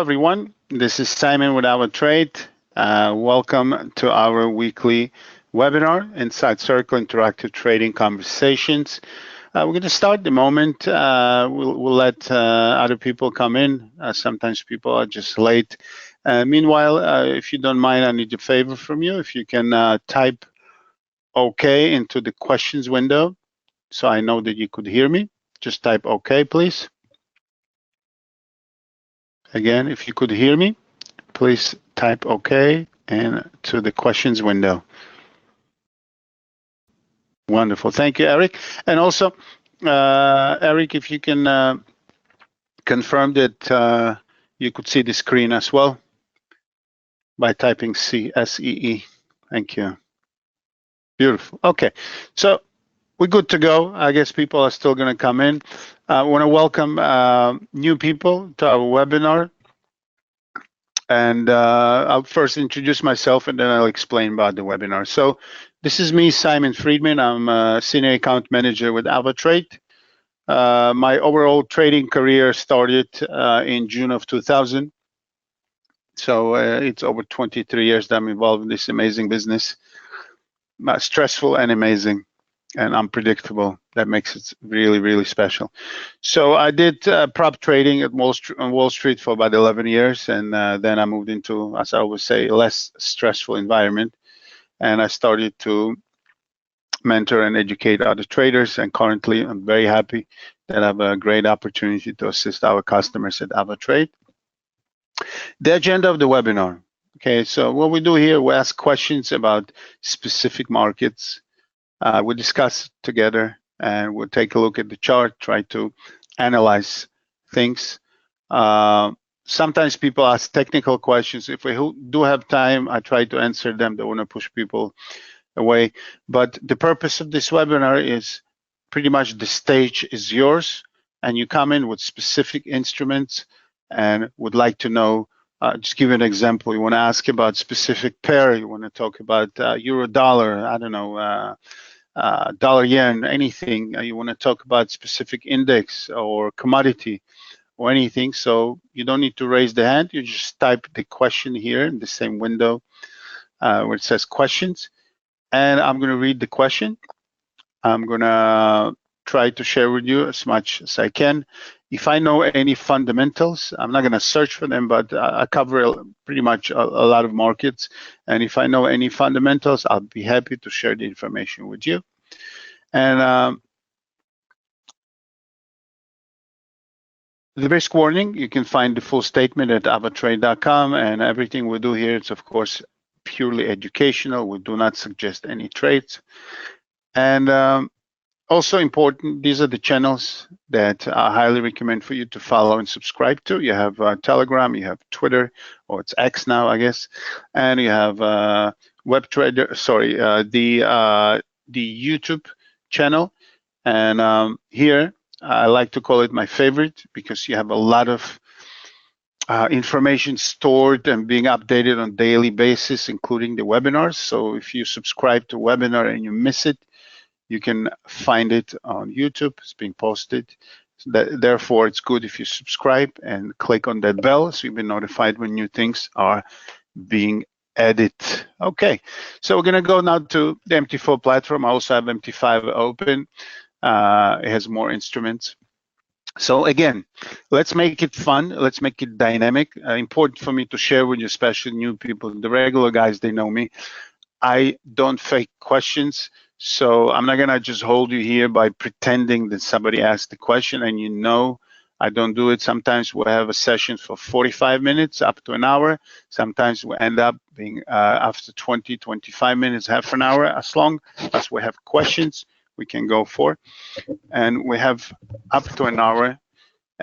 everyone. This is Simon with AvaTrade. Welcome to our weekly webinar, Inside Circle Interactive Trading Conversations. We're going to start the moment. We'll let other people come in. Sometimes people are just late. Meanwhile, if you don't mind, I need a favor from you. If you can type OK into the questions window so I know that you could hear me. Just type OK, please. Again, if you could hear me, please type OK into the questions window. Wonderful. Thank you, Eric. And also, Eric, if you can confirm that you could see the screen as well by typing CSEE. Thank you. Beautiful. Okay. So we're good to go. I guess people are still going to come in. I want to welcome new people to our webinar. And I'll first introduce myself and then I'll explain about the webinar. So this is me, Simon Friedman. I'm a senior account manager with AvaTrade. My overall trading career started in June of 2000. So it's over 23 years that I'm involved in this amazing business. Stressful and amazing and unpredictable. That makes it really, really special. So I did prop trading at on Wall Street for about 11 years. And then I moved into, as I always say, a less stressful environment. And I started to mentor and educate other traders. And currently, I'm very happy that I have a great opportunity to assist our customers at AvaTrade. The agenda of the webinar. Okay, so what we do here, we ask questions about specific markets. We discuss together and we'll take a look at the chart, try to analyze things. Sometimes people ask technical questions. If we do have time, I try to answer them. Don't want to push people away. But the purpose of this webinar is pretty much the stage is yours and you come in with specific instruments and would like to know, just give you an example. You want to ask about specific pair. You want to talk about euro dollar, I don't know, dollar yen, anything. You want to talk about specific index or commodity or anything. So you don't need to raise the hand. You just type the question here in the same window where it says questions. And I'm going to read the question. I'm going to try to share with you as much as I can. If I know any fundamentals, I'm not going to search for them, but I cover pretty much a lot of markets. And if I know any fundamentals, I'll be happy to share the information with you. And the risk warning, you can find the full statement at avatrade.com, and everything we do here is, of course, purely educational. We do not suggest any trades. And also important, these are the channels that I highly recommend for you to follow and subscribe to. You have Telegram, you have Twitter, or it's X now, I guess, and you have WebTrader. Sorry, the YouTube channel. And here I like to call it my favorite because you have a lot of information stored and being updated on a daily basis, including the webinars. So if you subscribe to a webinar and you miss it, you can find it on YouTube. It's being posted. Therefore, it's good if you subscribe and click on that bell so you'll be notified when new things are being added. Okay, so we're going to go now to the MT4 platform. I also have MT5 open. It has more instruments. So again, let's make it fun. Let's make it dynamic. Important for me to share with you, especially new people. The regular guys, they know me. I don't fake questions. So I'm not gonna just hold you here by pretending that somebody asked the question and you know I don't do it. Sometimes we'll have a session for 45 minutes up to an hour. Sometimes we end up being after 20, 25 minutes, half an hour, as long as we have questions we can go for. And we have up to an hour.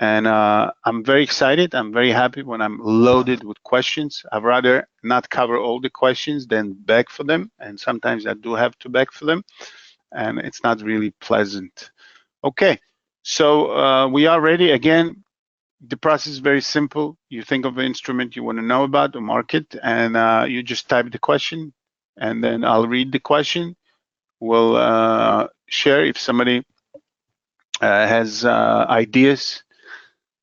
And I'm very excited. I'm very happy when I'm loaded with questions. I'd rather not cover all the questions than beg for them. And sometimes I do have to beg for them. And it's not really pleasant. Okay, so we are ready. Again, the process is very simple. You think of an instrument you want to know about, the market, and you just type the question. And then I'll read the question. We'll share if somebody has ideas.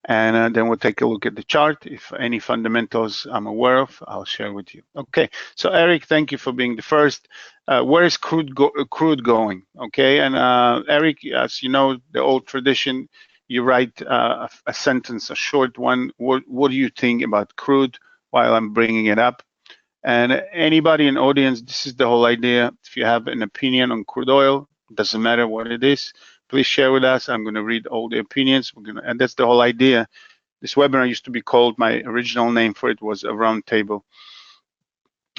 And then we'll take a look at the chart. If any fundamentals I'm aware of, I'll share with you. Okay, so Eric, thank you for being the first. Where is crude going? Okay, and Eric, as you know, the old tradition, you write a sentence, a short one. What do you think about crude while I'm bringing it up? And anybody in audience, this is the whole idea. If you have an opinion on crude oil, doesn't matter what it is, please share with us. I'm going to read all the opinions. And that's the whole idea. This webinar used to be called, my original name for it was a roundtable,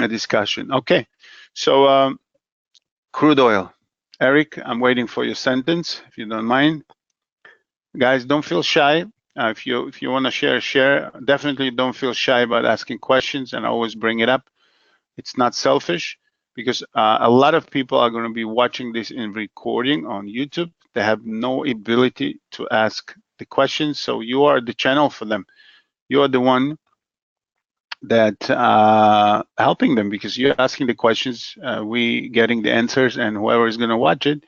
a discussion. Okay, so crude oil. Eric, I'm waiting for your sentence, if you don't mind. Guys, don't feel shy. If you want to share. Definitely don't feel shy about asking questions, and always bring it up. It's not selfish, because a lot of people are going to be watching this in recording on YouTube. They have no ability to ask the questions, so you are the channel for them. You are the one that helping them, because you're asking the questions, we getting the answers, and whoever is going to watch it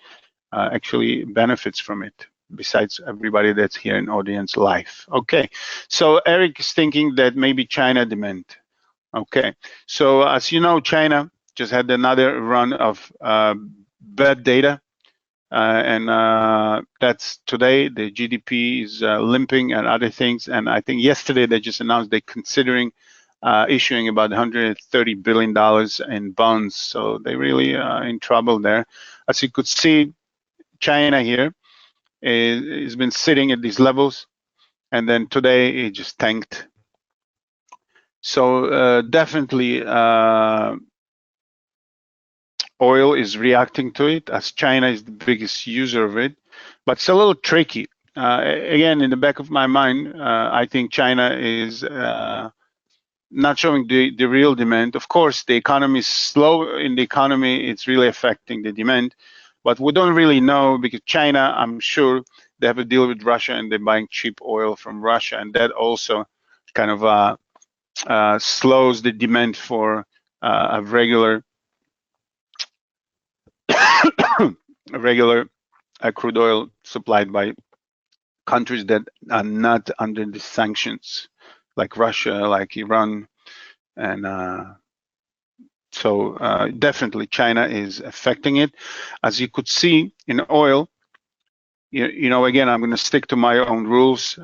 actually benefits from it, besides everybody that's here in audience live. Okay, so Eric is thinking that maybe China demand. Okay, so as you know, China just had another run of bad data, and that's today. The GDP is limping and other things, and I think yesterday they just announced they're considering issuing about $130 billion in bonds, so they really are in trouble there. As you could see, China here has been sitting at these levels, and then today it just tanked. So definitely oil is reacting to it, as China is the biggest user of it, but it's a little tricky. Again, in the back of my mind, I think China is not showing the real demand. Of course, the economy is slow. In the economy, it's really affecting the demand, but we don't really know, because China, I'm sure they have a deal with Russia and they're buying cheap oil from Russia, and that also kind of slows the demand for a regular crude oil supplied by countries that are not under the sanctions, like Russia, like Iran, and so definitely China is affecting it. As you could see in oil, you know, again, I'm going to stick to my own rules,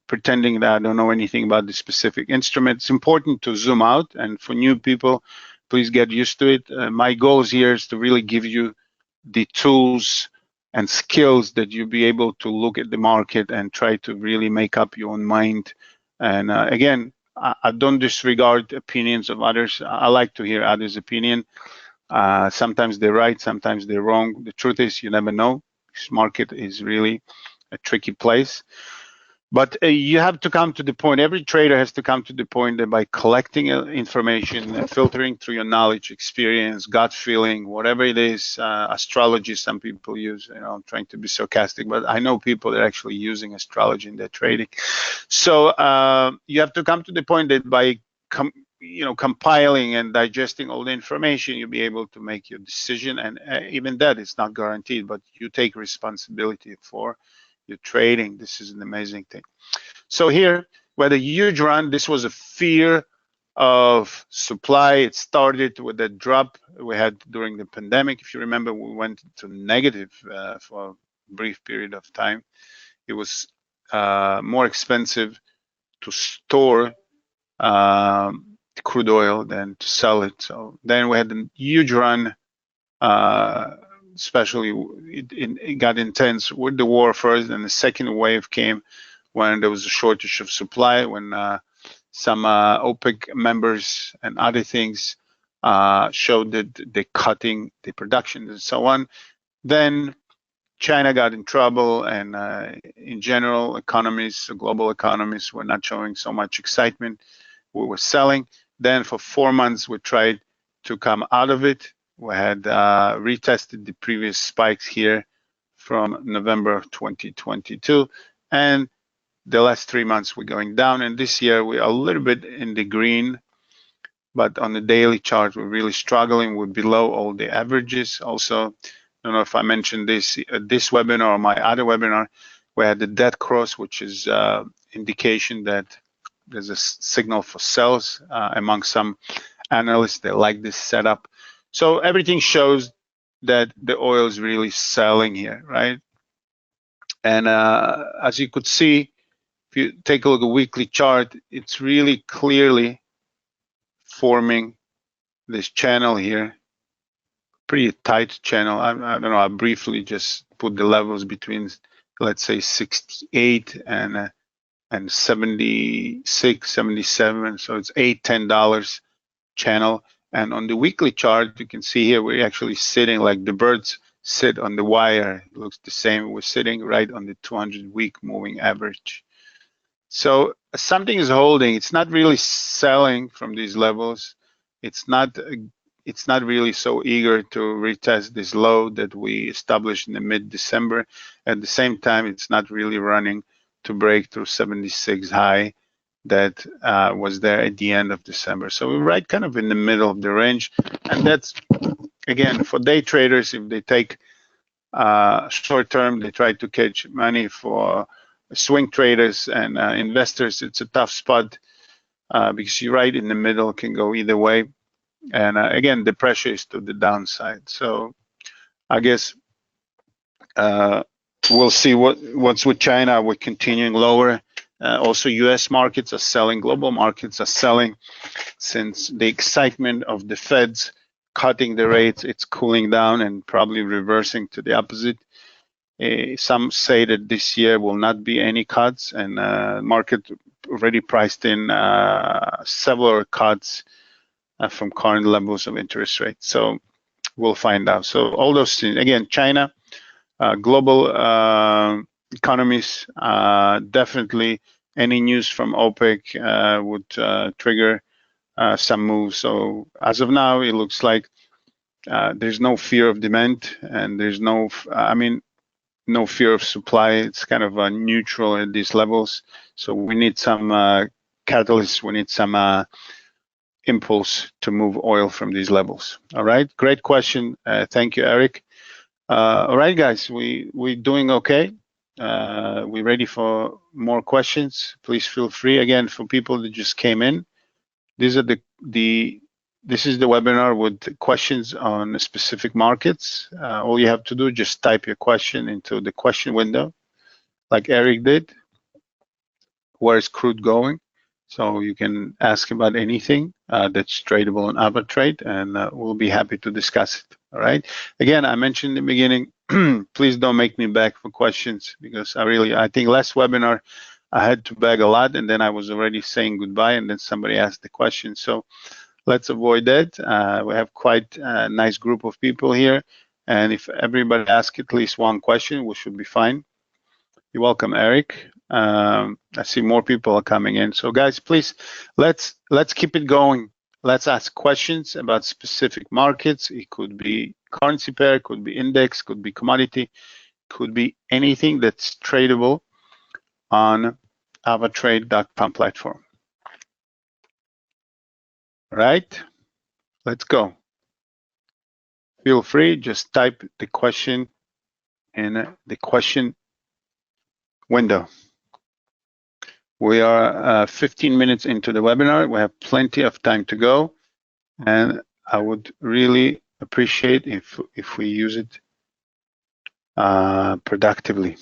pretending that I don't know anything about the specific instrument. It's important to zoom out, and for new people, please get used to it. My goal here is to really give you the tools and skills that you'll be able to look at the market and try to really make up your own mind. And again, I don't disregard opinions of others. I like to hear others' opinion. Sometimes they're right, sometimes they're wrong. The truth is, you never know. This market is really a tricky place. But you have to come to the point, every trader has to come to the point that by collecting information, filtering through your knowledge, experience, gut feeling, whatever it is, astrology some people use, you know, I'm trying to be sarcastic, but I know people that are actually using astrology in their trading. So you have to come to the point that by compiling and digesting all the information, you'll be able to make your decision. And even that is not guaranteed, but you take responsibility for your trading. This is an amazing thing. So here, we had a huge run. This was a fear of supply. It started with a drop we had during the pandemic. If you remember, we went to negative for a brief period of time. It was more expensive to store crude oil than to sell it. So then we had a huge run, especially it got intense with the war first, and the second wave came when there was a shortage of supply, when some OPEC members and other things showed that they're cutting the production and so on. Then China got in trouble, and in general, economies, global economies, were not showing so much excitement. We were selling. Then for 4 months, we tried to come out of it. We had retested the previous spikes here from November of 2022. And the last 3 months, we're going down. And this year, we're a little bit in the green. But on the daily chart, we're really struggling. We're below all the averages. Also, I don't know if I mentioned this webinar or my other webinar, we had the dead cross, which is indication that there's a signal for sells among some analysts. They like this setup. So everything shows that the oil is really selling here, right? And as you could see, if you take a look at the weekly chart, it's really clearly forming this channel here, pretty tight channel. I don't know, I briefly just put the levels between, let's say, 68 and 76, 77. So it's $8-10 channel. And on the weekly chart, you can see here, we're actually sitting like the birds sit on the wire. It looks the same. We're sitting right on the 200-week moving average. So something is holding. It's not really selling from these levels. It's not really so eager to retest this low that we established in the mid-December. At the same time, it's not really running to break through 76 high that was there at the end of December. So we're right kind of in the middle of the range. And that's, again, for day traders, if they take short term, they try to catch money. For swing traders and investors, it's a tough spot because you're right in the middle, can go either way. And again, the pressure is to the downside. So I guess we'll see what's with China. We're continuing lower. Also, U.S. markets are selling. Global markets are selling since the excitement of the Feds cutting the rates. It's cooling down and probably reversing to the opposite. Some say that this year will not be any cuts, and market already priced in several cuts from current levels of interest rates. So we'll find out. So all those things, again, China, global economies, definitely any news from OPEC would trigger some moves. So as of now, it looks like there's no fear of demand, and there's no fear of supply. It's kind of neutral at these levels. So we need some catalysts. We need some impulse to move oil from these levels. All right, great question. Thank you, Eric. All right, guys, we're doing okay. We're ready for more questions. Please feel free. Again, for people that just came in, these are this is the webinar with questions on specific markets. All you have to do is just type your question into the question window, like Eric did. Where is crude going? So you can ask about anything that's tradable on AvaTrade, and we'll be happy to discuss it. All right. Again, I mentioned in the beginning, please don't make me beg for questions, because I think last webinar I had to beg a lot, and then I was already saying goodbye, and then somebody asked the question. So let's avoid that. We have quite a nice group of people here, and if everybody asks at least one question, we should be fine. You're welcome, Eric. I see more people are coming in. So guys, please, let's keep it going. Let's ask questions about specific markets. It could be currency pair, could be index, could be commodity, could be anything that's tradable on AvaTrade.com platform. All right, let's go. Feel free, just type the question in the question window. We are 15 minutes into the webinar. We have plenty of time to go, and I would really appreciate if we use it productively.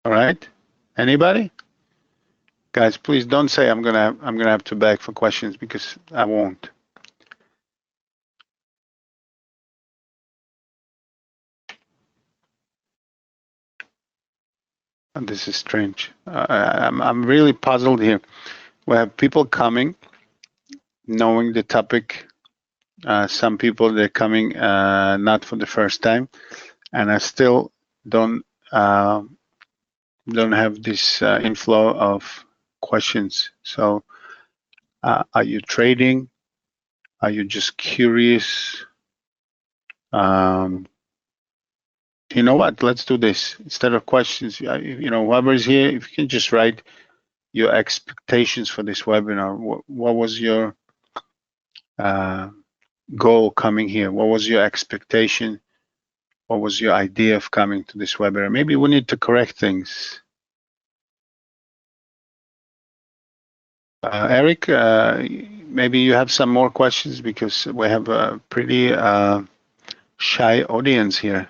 All right, anybody? Guys, please don't say I'm gonna have to beg for questions, because I won't. And this is strange. I'm really puzzled here. We have people coming, knowing the topic. Some people, they're coming not for the first time, and I still don't have this inflow of questions. So are you trading? Are you just curious? You know what? Let's do this. Instead of questions, whoever's here, if you can just write your expectations for this webinar. What was your goal coming here? What was your expectation? What was your idea of coming to this webinar? Maybe we need to correct things. Eric, maybe you have some more questions because we have a pretty shy audience here.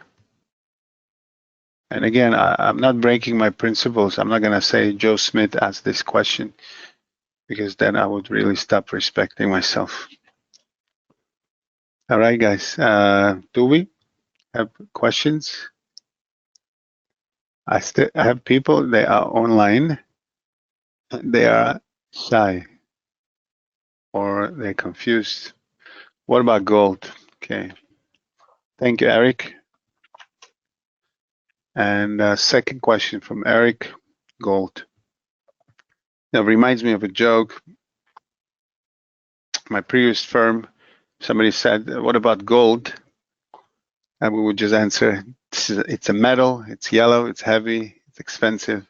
And again, I'm not breaking my principles. I'm not going to say Joe Smith asked this question because then I would really stop respecting myself. All right, guys. Do we have questions? I have people, they are online. They are shy or they're confused. What about gold? Okay. Thank you, Eric. And second question from Eric, gold. Now, reminds me of a joke. My previous firm, somebody said, what about gold? And we would just answer, it's a metal, it's yellow, it's heavy, it's expensive.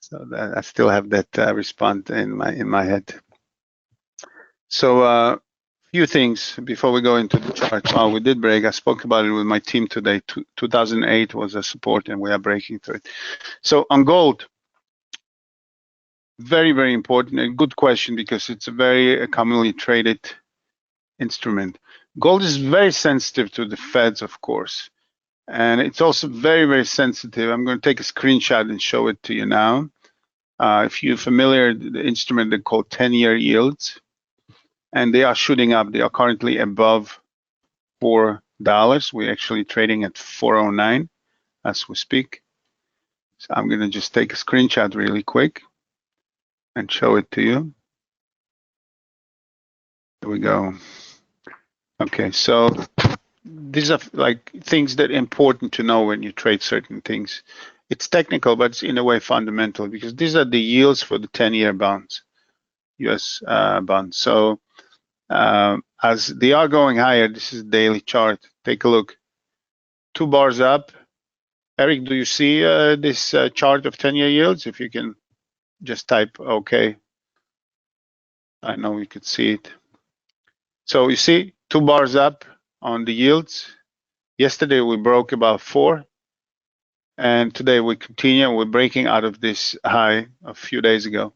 So I still have that response in my head. So few things before we go into the chart. Wow, we did break. I spoke about it with my team today. 2008 was a support, and we are breaking through it. So on gold, very, very important and good question because it's a very commonly traded instrument. Gold is very sensitive to the Feds, of course, and it's also very, very sensitive. I'm going to take a screenshot and show it to you now. If you're familiar, the instrument they call 10-year yields, and they are shooting up. They are currently above $4. We're actually trading at 409 as we speak. So I'm going to just take a screenshot really quick and show it to you. There we go. Okay, so these are like things that are important to know when you trade certain things. It's technical, but it's in a way fundamental because these are the yields for the 10-year bonds, US bonds. So as they are going higher, this is daily chart. Take a look. 2 bars up. Eric, do you see this chart of 10-year yields? If you can just type OK. I know you could see it. So you see 2 bars up on the yields. Yesterday we broke about 4. And today we continue. We're breaking out of this high a few days ago.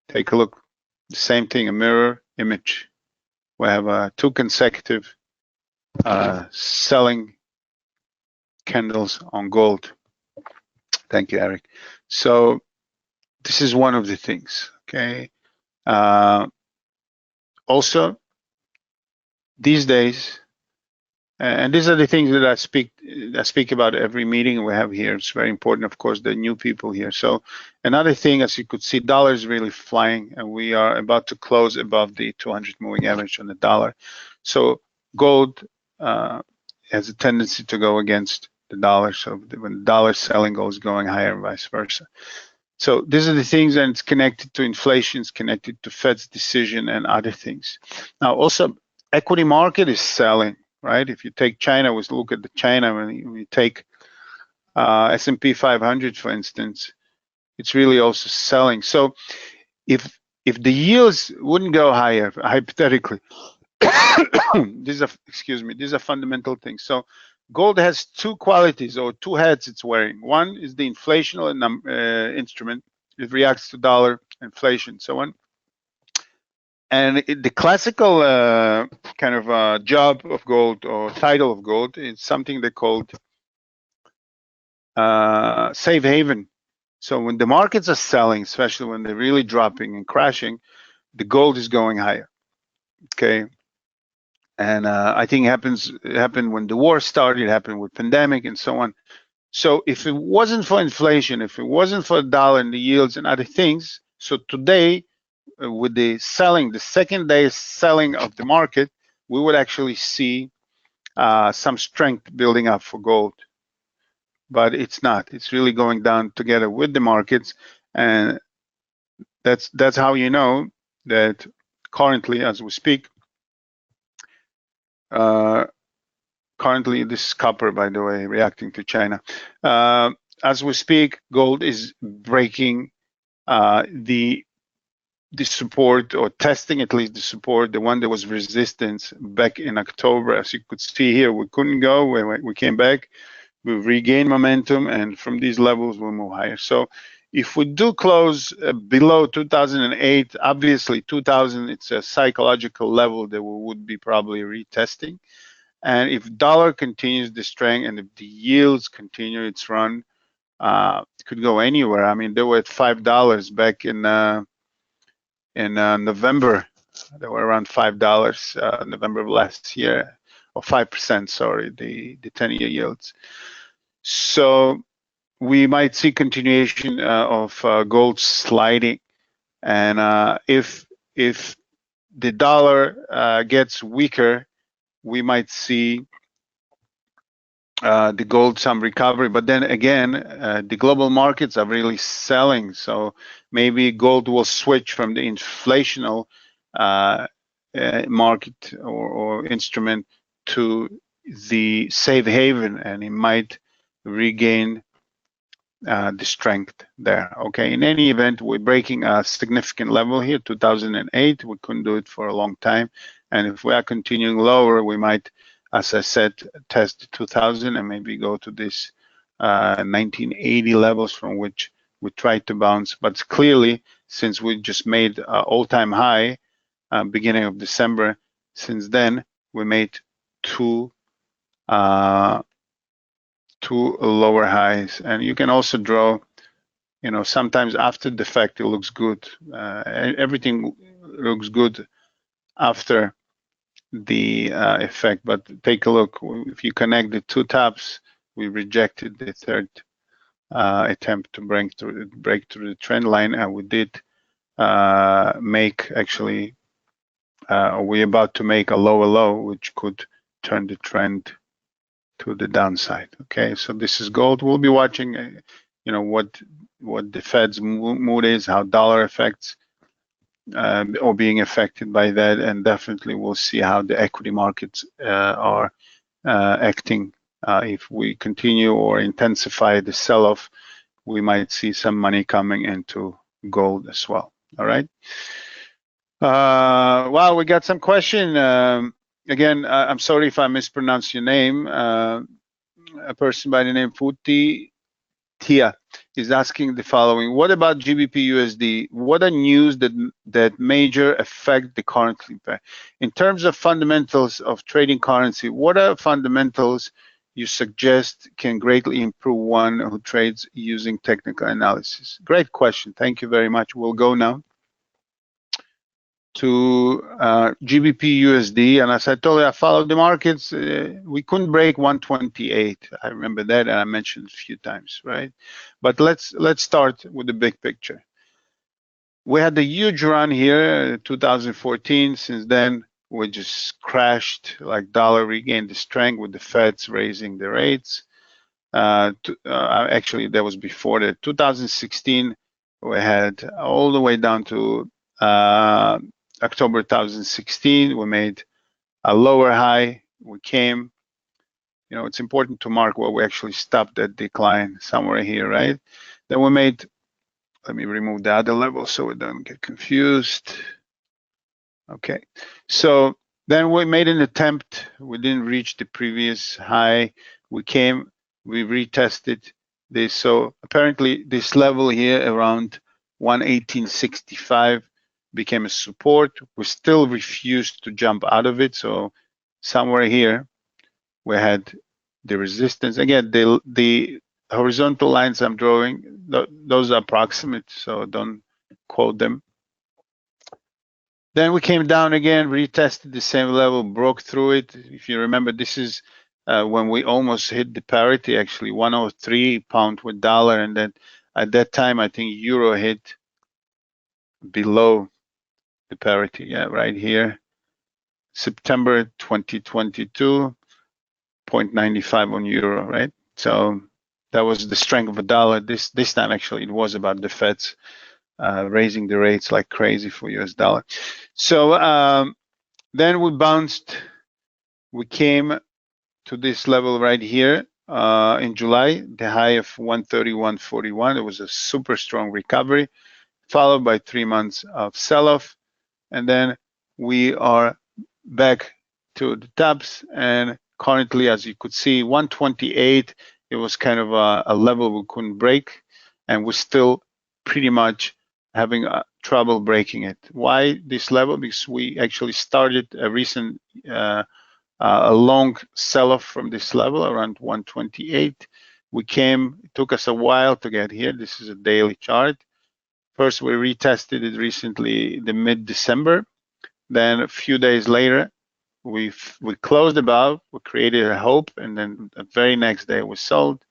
Take a look. The same thing, a mirror image. We have 2 consecutive selling candles on gold. Thank you, Eric. So this is one of the things, okay? Also, these days, and these are the things that I speak about every meeting we have here. It's very important, of course, the new people here. So another thing, as you could see, dollar is really flying, and we are about to close above the 200 moving average on the dollar. So gold has a tendency to go against the dollar. So when the dollar is selling, gold is going higher and vice versa. So these are the things, and it's connected to inflation, it's connected to Fed's decision and other things. Now, also, equity market is selling, right? If you take China, we look at the China, when you take S&P 500, for instance, it's really also selling. So if the yields wouldn't go higher, hypothetically, these are fundamental things. So gold has 2 qualities or 2 hats it's wearing. One is the inflational instrument. It reacts to dollar, inflation, so on. And the classical kind of job of gold or title of gold is something they called safe haven. So when the markets are selling, especially when they're really dropping and crashing, the gold is going higher, okay? And I think it happened when the war started, it happened with pandemic and so on. So if it wasn't for inflation, if it wasn't for the dollar and the yields and other things, so today with the selling, the second day selling of the market, we would actually see some strength building up for gold. But it's not. It's really going down together with the markets, and that's how you know that currently, as we speak, currently this is copper, by the way, reacting to China. As we speak, gold is breaking the support, or testing at least the support, the one that was resistance back in October. As you could see here, we couldn't go. We came back, we regained momentum, and from these levels we move higher. So if we do close below 2008, obviously 2000, it's a psychological level that we would be probably retesting. And if dollar continues the strength and if the yields continue its run, it could go anywhere. I mean, they were at $5 back in November. They were around $5 November of last year, or 5%. Sorry, the 10-year yields. So we might see continuation of gold sliding, and if the dollar gets weaker, we might see the gold some recovery. But then again, the global markets are really selling, so maybe gold will switch from the inflational market or instrument to the safe haven, and it might regain the strength there. Okay, in any event, we're breaking a significant level here, 2008. We couldn't do it for a long time, and if we are continuing lower, we might, as I said, test 2000 and maybe go to this 1980 levels from which we tried to bounce. But clearly, since we just made all-time high beginning of December, since then we made two lower highs. And you can also draw, sometimes after the fact it looks good. Everything looks good after the effect, but take a look. If you connect the two tops, we rejected the third attempt to break through the trend line, and we did make, actually, we're about to make a lower low, which could turn the trend to the downside. Okay, so this is gold. We'll be watching, what the Fed's mood is, how dollar affects or being affected by that, and definitely we'll see how the equity markets are acting. If we continue or intensify the sell-off, we might see some money coming into gold as well. All right. Well, we got some question. Again, I'm sorry if I mispronounced your name. A person by the name Futi Tia is asking the following: what about GBP USD? What are news that major affect the currency pair? In terms of fundamentals of trading currency, what are fundamentals you suggest can greatly improve one who trades using technical analysis? Great question. Thank you very much. We'll go now to GBP USD, and as I told you, I followed the markets. We couldn't break 128. I remember that, and I mentioned a few times, right? But let's start with the big picture. We had a huge run here, 2014. Since then, we just crashed. Like dollar regained the strength with the Feds raising the rates. Actually, that was before that. 2016, we had all the way down to October 2016, we made a lower high. We came, it's important to mark where we actually stopped that decline, somewhere here, right? Then we made, let me remove the other level so we don't get confused. Okay, so then we made an attempt. We didn't reach the previous high. We came, we retested this. So apparently this level here around 118.65 became a support. We still refused to jump out of it. So somewhere here, we had the resistance. Again, the horizontal lines I'm drawing, those are approximate, so don't quote them. Then we came down again, retested the same level, broke through it. If you remember, this is when we almost hit the parity, actually 103 pound with dollar. And then at that time, I think euro hit below the parity, yeah, right here, September 2022, 0.95 on euro, right? So that was the strength of a dollar. This time, actually, it was about the Feds raising the rates like crazy for US dollar. So then we bounced. We came to this level right here in July, the high of 131.41. It was a super strong recovery. followed by 3 months of sell-off, and then we are back to the tops. And currently, as you could see, 128, it was kind of a level we couldn't break, and we're still pretty much having trouble breaking it. Why this level? Because we actually started a recent a long sell-off from this level around 128. It took us a while to get here. This is a daily chart. First, we retested it recently, the mid-December. Then a few days later, we closed above, we created a hope, and then the very next day we sold.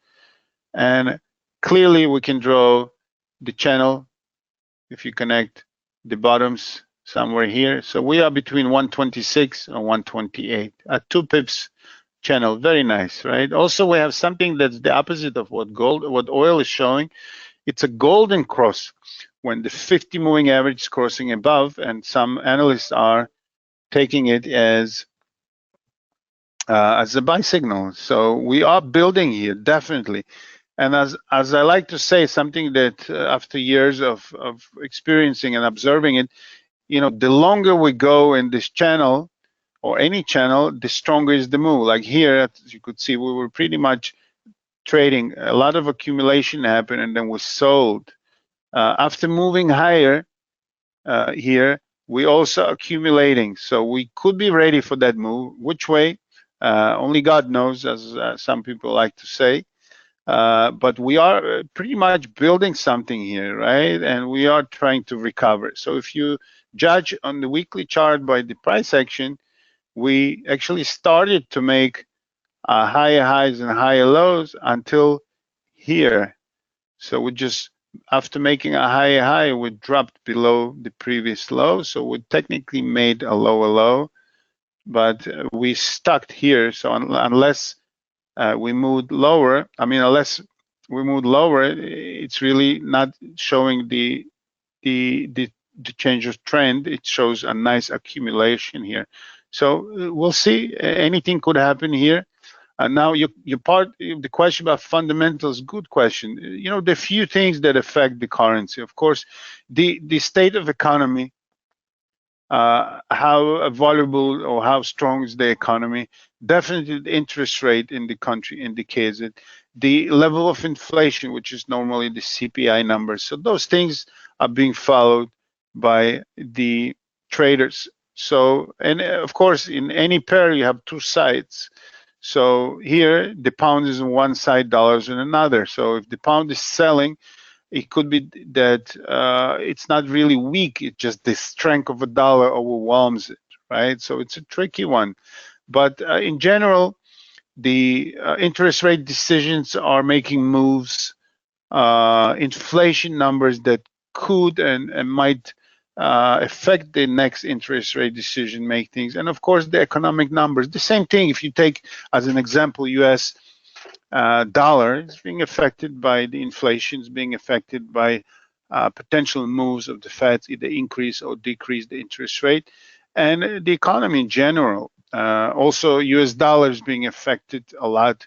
And clearly we can draw the channel if you connect the bottoms somewhere here. So we are between 126 and 128 at 2 pips channel. Very nice, right? Also, we have something that's the opposite of what oil is showing. It's a golden cross when the 50 moving average is crossing above, and some analysts are taking it as a buy signal. So we are building here, definitely. And as I like to say, something that after years of experiencing and observing it, the longer we go in this channel or any channel, the stronger is the move. Like here, as you could see, we were pretty much trading. A lot of accumulation happened, and then we sold. After moving higher here, we also accumulating. So we could be ready for that move. Which way? Only God knows, as some people like to say. But we are pretty much building something here, right? And we are trying to recover. So if you judge on the weekly chart by the price action, we actually started to make higher highs and higher lows until here. So we just, after making a higher high, we dropped below the previous low. So we technically made a lower low, but we stuck here. So unless we moved lower, unless we moved lower, it's really not showing the change of trend. It shows a nice accumulation here. So we'll see. Anything could happen here. And now the question about fundamentals, good question. The few things that affect the currency, of course, the state of economy, how valuable or how strong is the economy. Definitely the interest rate in the country indicates it. The level of inflation, which is normally the CPI numbers. So those things are being followed by the traders. So, and of course, in any pair, you have two sides. So here, the pound is on one side, dollars on another. So if the pound is selling, it could be that it's not really weak. It's just the strength of a dollar overwhelms it, right? So it's a tricky one. But in general, the interest rate decisions are making moves, inflation numbers that could and might affect the next interest rate decision make things. And of course, the economic numbers. The same thing, if you take as an example, US dollar is being affected by the inflation, is being affected by potential moves of the Fed, either increase or decrease the interest rate, and the economy in general. Also, US dollar is being affected a lot.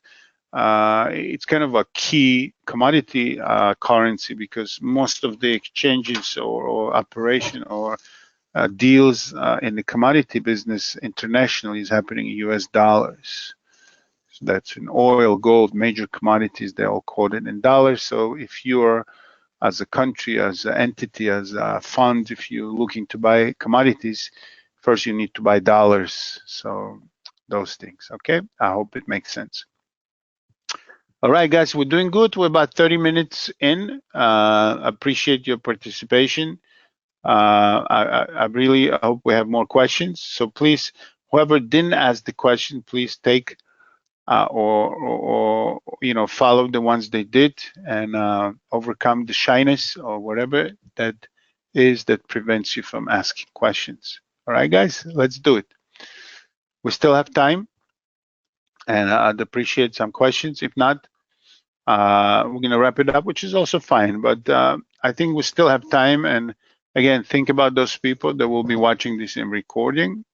It's kind of a key commodity currency because most of the exchanges or operation or deals in the commodity business internationally is happening in US dollars. So that's in oil, gold, major commodities, they're all quoted in dollars. So if you're, as a country, as an entity, as a fund, if you're looking to buy commodities, first you need to buy dollars. So those things, okay? I hope it makes sense. All right, guys, we're doing good. We're about 30 minutes in. Appreciate your participation. I really hope we have more questions. So please, whoever didn't ask the question, please take or follow the ones they did and overcome the shyness or whatever that is that prevents you from asking questions. All right, guys, let's do it. We still have time, and I'd appreciate some questions. If not, we're gonna wrap it up, which is also fine. But I think we still have time. And again, think about those people that will be watching this in recording.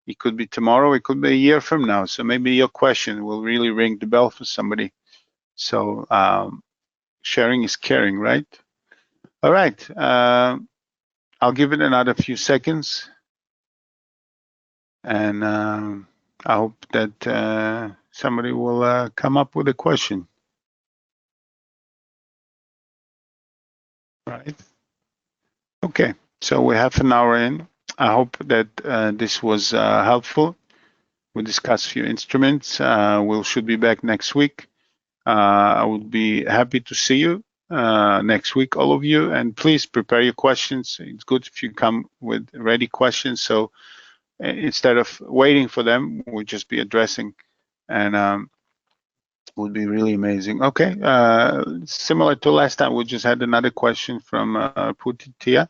It could be tomorrow, it could be a year from now. So maybe your question will really ring the bell for somebody. So sharing is caring, right? All right. I'll give it another few seconds. And I hope that somebody will come up with a question. Right. Okay. So we're half an hour in. I hope that this was helpful. We discussed a few instruments. We should be back next week. I would be happy to see you next week, all of you. And please prepare your questions. It's good if you come with ready questions. So instead of waiting for them, we'll just be addressing, and would be really amazing. Okay, similar to last time, we just had another question from Putitia.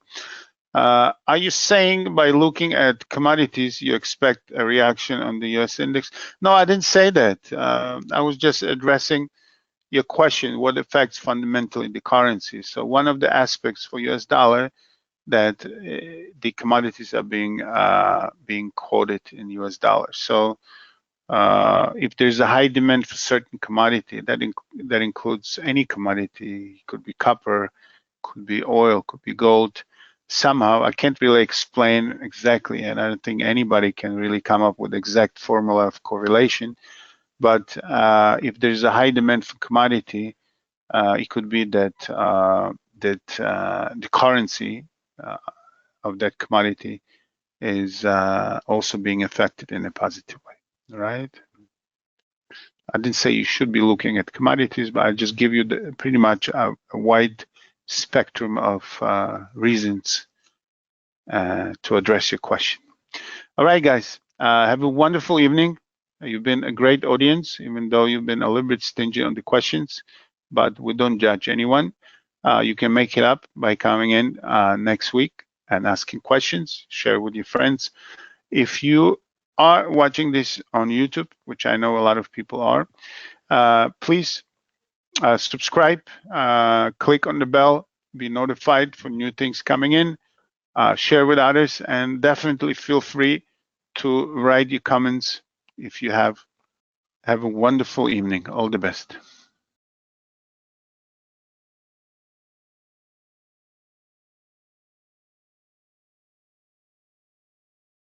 Are you saying by looking at commodities, you expect a reaction on the US index? No, I didn't say that. I was just addressing your question, what affects fundamentally the currency. So one of the aspects for US dollar that the commodities are being quoted in US dollars. So if there's a high demand for certain commodity, that includes any commodity, it could be copper, could be oil, could be gold. Somehow, I can't really explain exactly, and I don't think anybody can really come up with exact formula of correlation. But if there's a high demand for commodity, it could be that the currency of that commodity is also being affected in a positive way, right? I didn't say you should be looking at commodities, but I just give you pretty much a wide spectrum of reasons to address your question. All right, guys, have a wonderful evening. You've been a great audience, even though you've been a little bit stingy on the questions, but we don't judge anyone. You can make it up by coming in next week and asking questions, share with your friends. If you are watching this on YouTube, which I know a lot of people are, please subscribe, click on the bell, be notified for new things coming in, share with others, and definitely feel free to write your comments if you have. Have a wonderful evening. All the best.